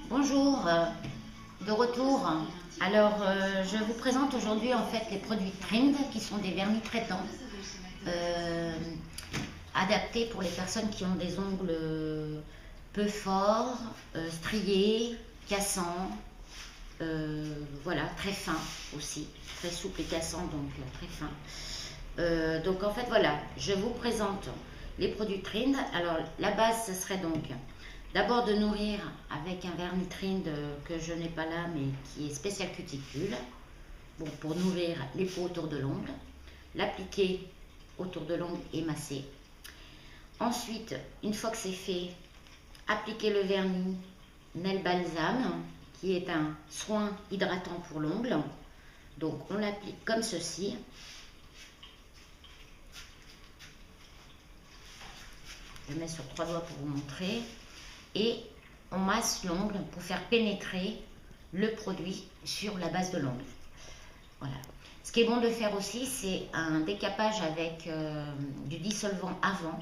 Bonjour, de retour. Alors, je vous présente aujourd'hui en fait les produits Trind qui sont des vernis traitants euh, adaptés pour les personnes qui ont des ongles peu forts, striés, cassants, voilà, très fins aussi, très souples et cassants, donc très fins. Donc en fait voilà, je vous présente les produits Trind. Alors la base ce serait donc d'abord de nourrir avec un vernis Trind que je n'ai pas là mais qui est spécial cuticule. Bon, pour nourrir les peaux autour de l'ongle, l'appliquer autour de l'ongle et masser. Ensuite, une fois que c'est fait, appliquer le vernis Nail Balsam qui est un soin hydratant pour l'ongle. Donc on l'applique comme ceci. Je mets sur 3 doigts pour vous montrer. Et on masse l'ongle pour faire pénétrer le produit sur la base de l'ongle. Voilà. Ce qui est bon de faire aussi, c'est un décapage avec du dissolvant avant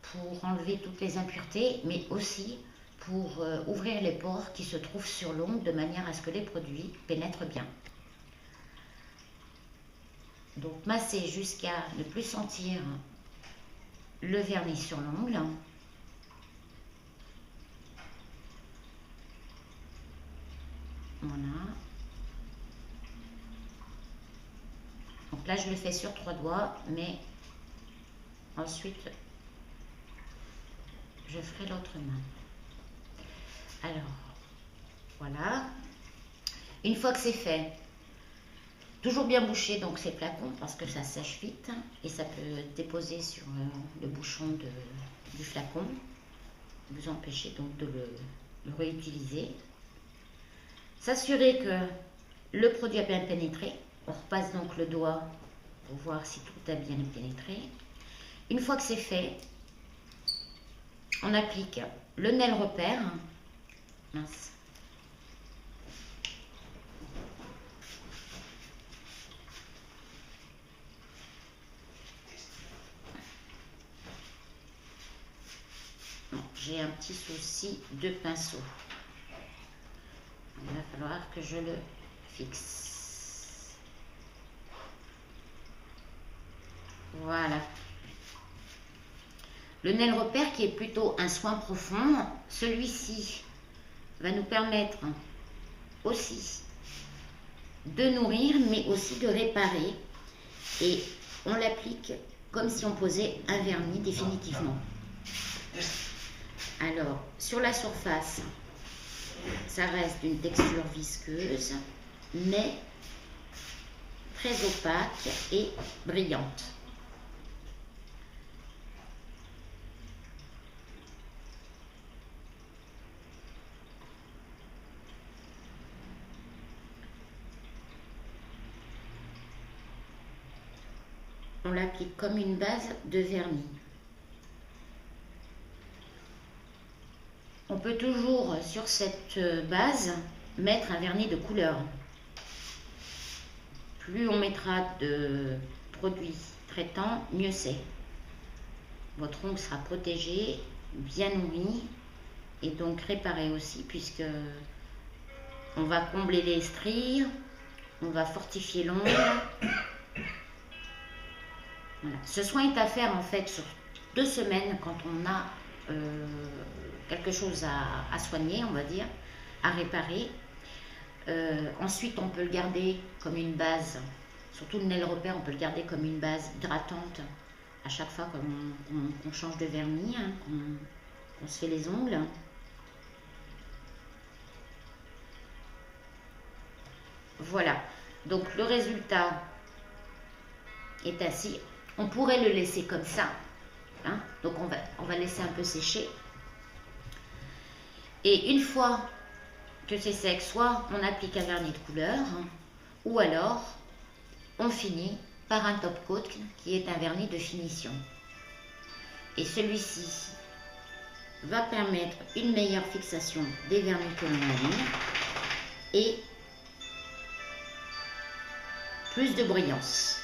pour enlever toutes les impuretés, mais aussi pour ouvrir les pores qui se trouvent sur l'ongle de manière à ce que les produits pénètrent bien. Donc masser jusqu'à ne plus sentir le vernis sur l'ongle. Voilà. Donc là, je le fais sur 3 doigts, mais ensuite, je ferai l'autre main. Alors, voilà. Une fois que c'est fait, toujours bien boucher donc ces flacons parce que ça sèche vite et ça peut déposer sur le bouchon du flacon, vous empêcher donc de le réutiliser. S'assurer que le produit a bien pénétré. On repasse donc le doigt pour voir si tout a bien pénétré. Une fois que c'est fait, on applique le Nail Repère. Mince. J'ai un petit souci de pinceau. Il va falloir que je le fixe. Voilà. Le Nail Repère qui est plutôt un soin profond, celui-ci va nous permettre aussi de nourrir mais aussi de réparer et on l'applique comme si on posait un vernis définitivement. Alors sur la surface, ça reste d'une texture visqueuse mais très opaque et brillante. On l'applique comme une base de vernis. On peut toujours sur cette base mettre un vernis de couleur. Plus on mettra de produits traitants, mieux c'est. Votre ongle sera protégé, bien nourri et donc réparé aussi puisque on va combler les stries, on va fortifier l'ongle. Voilà. Ce soin est à faire en fait sur 2 semaines quand on a quelque chose à soigner, on va dire, à réparer. Ensuite, on peut le garder comme une base, surtout le Nail Repère, on peut le garder comme une base hydratante à chaque fois qu'on change de vernis, hein, qu'on se fait les ongles. Voilà, donc le résultat est ainsi. On pourrait le laisser comme ça, hein, donc on va laisser un peu sécher. Et une fois que c'est sec, soit on applique un vernis de couleur, hein, ou alors on finit par un top coat qui est un vernis de finition. Et celui-ci va permettre une meilleure fixation des vernis que l'on a mis et plus de brillance.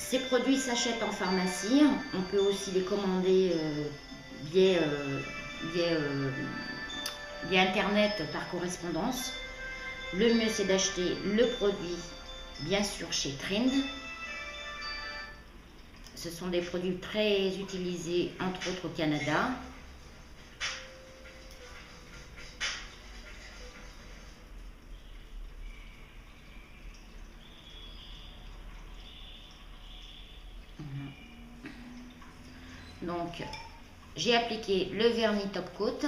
Ces produits s'achètent en pharmacie. On peut aussi les commander via Internet par correspondance. Le mieux, c'est d'acheter le produit, bien sûr, chez Trind. Ce sont des produits très utilisés, entre autres au Canada. Donc, j'ai appliqué le vernis top coat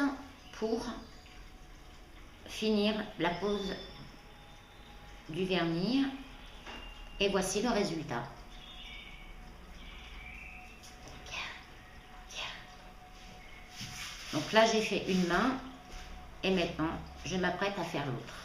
pour finir la pose du vernis. Et voici le résultat. Donc là, j'ai fait une main et maintenant, je m'apprête à faire l'autre.